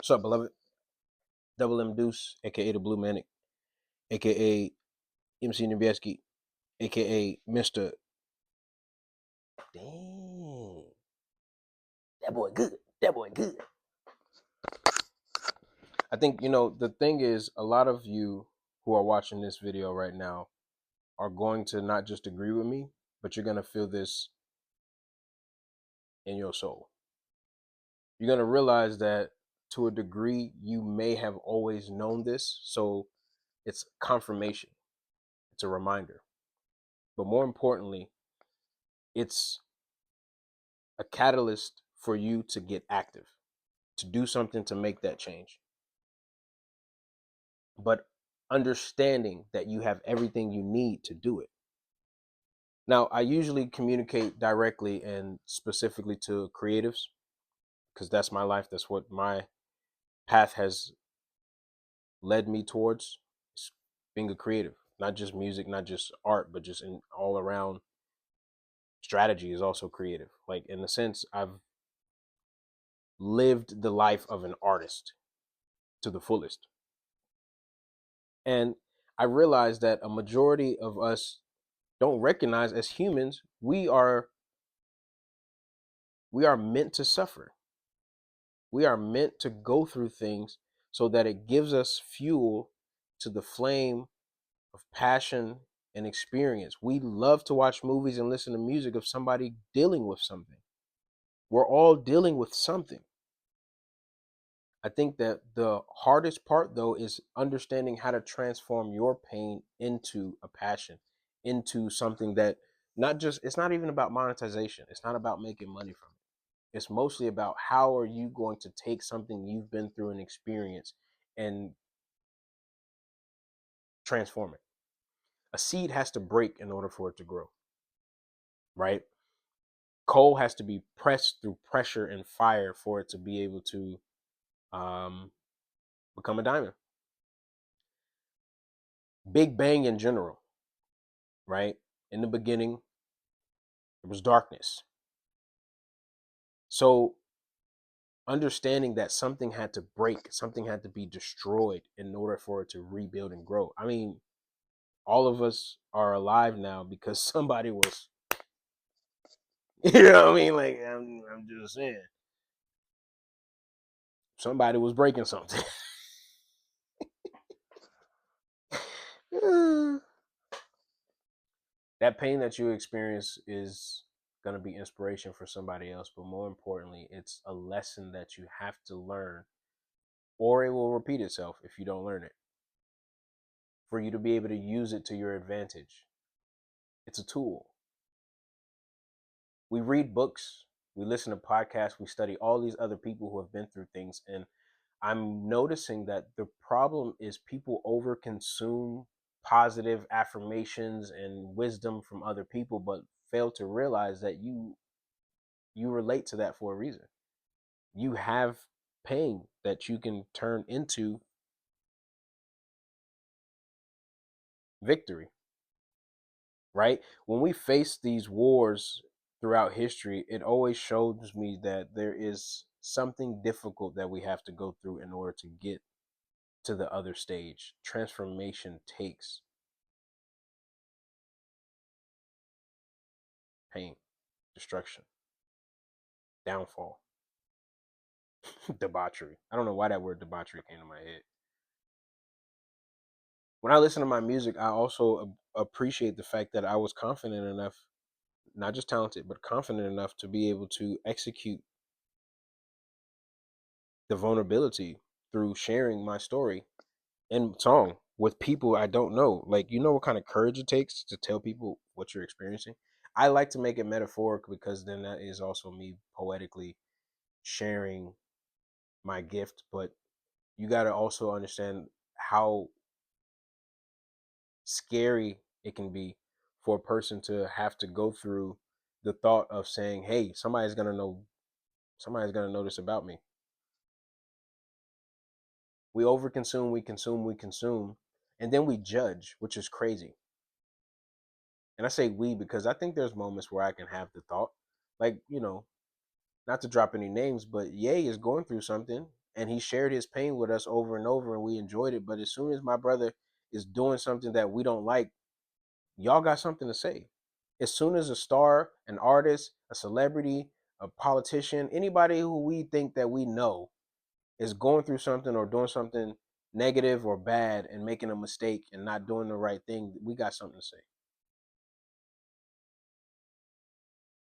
What's up, beloved? Double M Deuce, aka the Blue Manic, aka MC Niebieski, aka Mr. Dang. That boy good. That boy good. I think, the thing is, a lot of you who are watching this video right now are going to not just agree with me, but you're going to feel this in your soul. You're going to realize that to a degree, you may have always known this. So it's confirmation, it's a reminder. But more importantly, it's a catalyst for you to get active, to do something to make that change. But understanding that you have everything you need to do it. Now, I usually communicate directly and specifically to creatives because that's my life. That's what my path has led me towards, is being a creative, not just music, not just art, but just in all around. Strategy is also creative. Like, in the sense, I've lived the life of an artist to the fullest. And I realized that a majority of us don't recognize, as humans, we are meant to suffer. We are meant to go through things so that it gives us fuel to the flame of passion and experience. We love to watch movies and listen to music of somebody dealing with something. We're all dealing with something. I think that the hardest part, though, is understanding how to transform your pain into a passion, into something that it's not even about monetization. It's not about making money from it. It's mostly about how are you going to take something you've been through an experience and transform it. A seed has to break in order for it to grow, right? Coal has to be pressed through pressure and fire for it to be able to become a diamond. Big Bang in general, right? In the beginning, there was darkness. So understanding that something had to break, something had to be destroyed in order for it to rebuild and grow. I mean, all of us are alive now because somebody was, you know what I mean? Like, I'm just saying, somebody was breaking something. That pain that you experience is going to be inspiration for somebody else, but more importantly, it's a lesson that you have to learn, or it will repeat itself if you don't learn it, for you to be able to use it to your advantage. It's a tool. We read books, we listen to podcasts, we study all these other people who have been through things, and I'm noticing that the problem is people overconsume positive affirmations and wisdom from other people, but fail to realize that you relate to that for a reason. You have pain that you can turn into victory, right? When we face these wars throughout history, it always shows me that there is something difficult that we have to go through in order to get to the other stage. Transformation takes pain, destruction, downfall, debauchery. I don't know why that word debauchery came to my head. When I listen to my music, I also appreciate the fact that I was confident enough, not just talented, but confident enough to be able to execute the vulnerability through sharing my story in song with people I don't know. Like, you know what kind of courage it takes to tell people what you're experiencing? I like to make it metaphoric because then that is also me poetically sharing my gift, but you got to also understand how scary it can be for a person to have to go through the thought of saying, hey, somebody's going to know this about me. We overconsume, we consume, and then we judge, which is crazy. And I say we because I think there's moments where I can have the thought, like, not to drop any names, but Ye is going through something, and he shared his pain with us over and over, and we enjoyed it. But as soon as my brother is doing something that we don't like, y'all got something to say. As soon as a star, an artist, a celebrity, a politician, anybody who we think that we know is going through something or doing something negative or bad and making a mistake and not doing the right thing, we got something to say.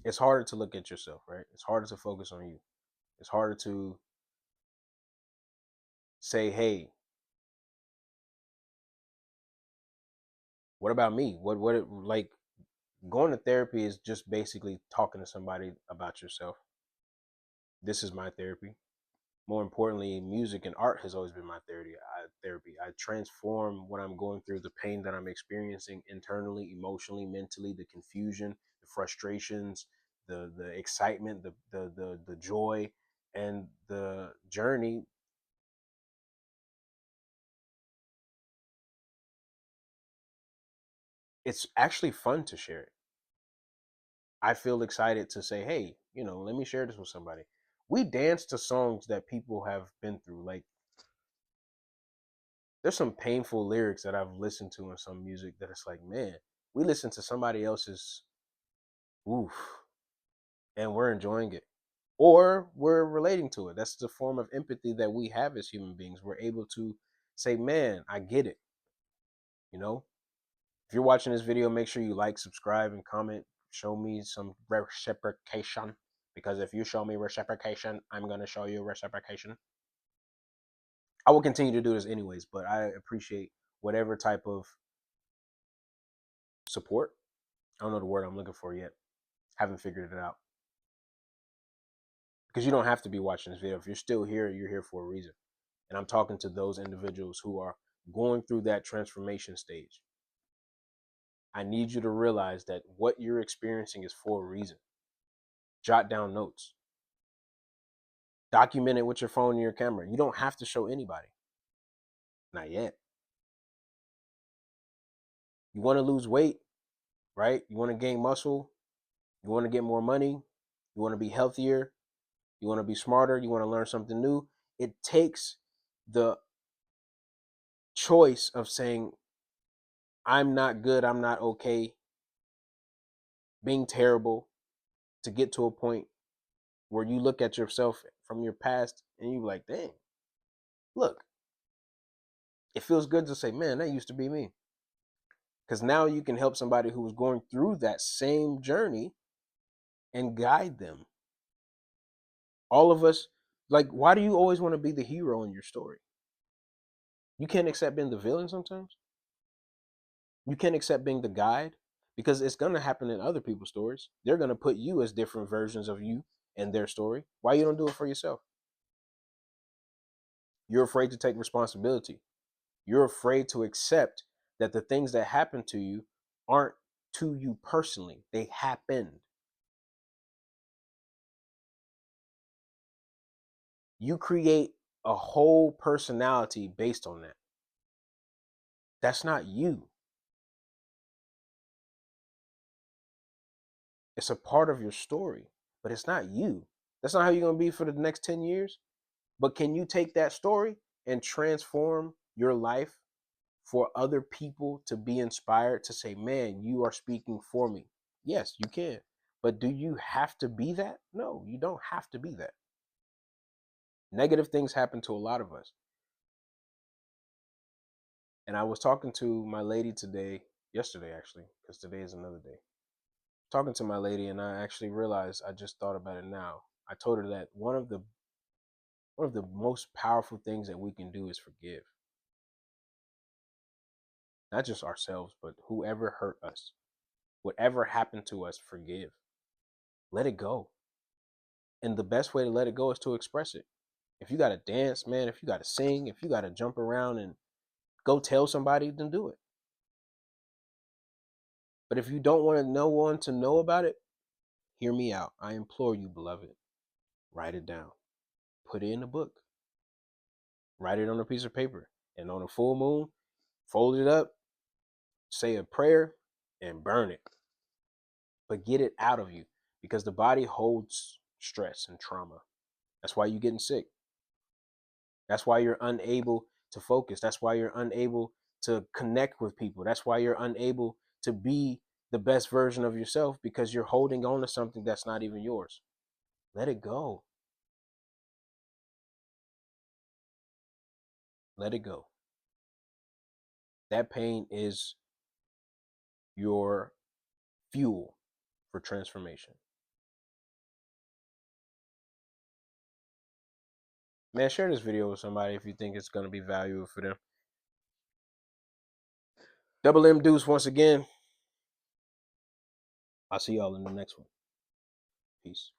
It's harder to look at yourself, right? It's harder to focus on you. It's harder to say, hey, what about me? Like, going to therapy is just basically talking to somebody about yourself. This is my therapy. More importantly, music and art has always been my therapy. I transform what I'm going through, the pain that I'm experiencing internally, emotionally, mentally, the confusion, the frustrations, the excitement, the joy, and the journey. It's actually fun to share it. I feel excited to say, hey, let me share this with somebody. We dance to songs that people have been through. Like, there's some painful lyrics that I've listened to in some music that it's like, man, we listen to somebody else's oof and we're enjoying it. Or we're relating to it. That's the form of empathy that we have as human beings. We're able to say, man, I get it. You know? If you're watching this video, make sure you like, subscribe, and comment. Show me some reciprocation. Because if you show me reciprocation, I'm gonna show you reciprocation. I will continue to do this anyways, but I appreciate whatever type of support. I don't know the word I'm looking for yet. Haven't figured it out. Because you don't have to be watching this video. If you're still here, you're here for a reason. And I'm talking to those individuals who are going through that transformation stage. I need you to realize that what you're experiencing is for a reason. Jot down notes. Document it with your phone and your camera. You don't have to show anybody. Not yet. You want to lose weight, right? You want to gain muscle. You want to get more money. You want to be healthier. You want to be smarter. You want to learn something new. It takes the choice of saying, I'm not good, I'm not okay, being terrible, to get to a point where you look at yourself from your past and you're like, dang, look, it feels good to say, man, that used to be me. Because now you can help somebody who was going through that same journey and guide them. All of us, like, why do you always want to be the hero in your story? You can't accept being the villain sometimes. You can't accept being the guide because it's going to happen in other people's stories. They're going to put you as different versions of you in their story. Why you don't do it for yourself? You're afraid to take responsibility. You're afraid to accept that the things that happen to you aren't to you personally. They happened. You create a whole personality based on that. That's not you. It's a part of your story, but it's not you. That's not how you're going to be for the next 10 years. But can you take that story and transform your life for other people to be inspired to say, man, you are speaking for me? Yes, you can. But do you have to be that? No, you don't have to be that. Negative things happen to a lot of us. And I was talking to my lady yesterday actually, because today is another day. Talking to my lady, and I actually realized, I just thought about it now. I told her that one of the most powerful things that we can do is forgive. Not just ourselves, but whoever hurt us. Whatever happened to us, forgive. Let it go. And the best way to let it go is to express it. If you got to dance, man, if you got to sing, if you got to jump around and go tell somebody, then do it. But if you don't want no one to know about it, hear me out. I implore you, beloved, write it down. Put it in a book. Write it on a piece of paper. And on a full moon, fold it up, say a prayer, and burn it. But get it out of you, because the body holds stress and trauma. That's why you're getting sick. That's why you're unable to focus. That's why you're unable to connect with people. That's why you're unable to be the best version of yourself, because you're holding on to something that's not even yours. Let it go. Let it go. That pain is your fuel for transformation. Man, share this video with somebody if you think it's going to be valuable for them. Double M Deuce once again. I'll see y'all in the next one. Peace.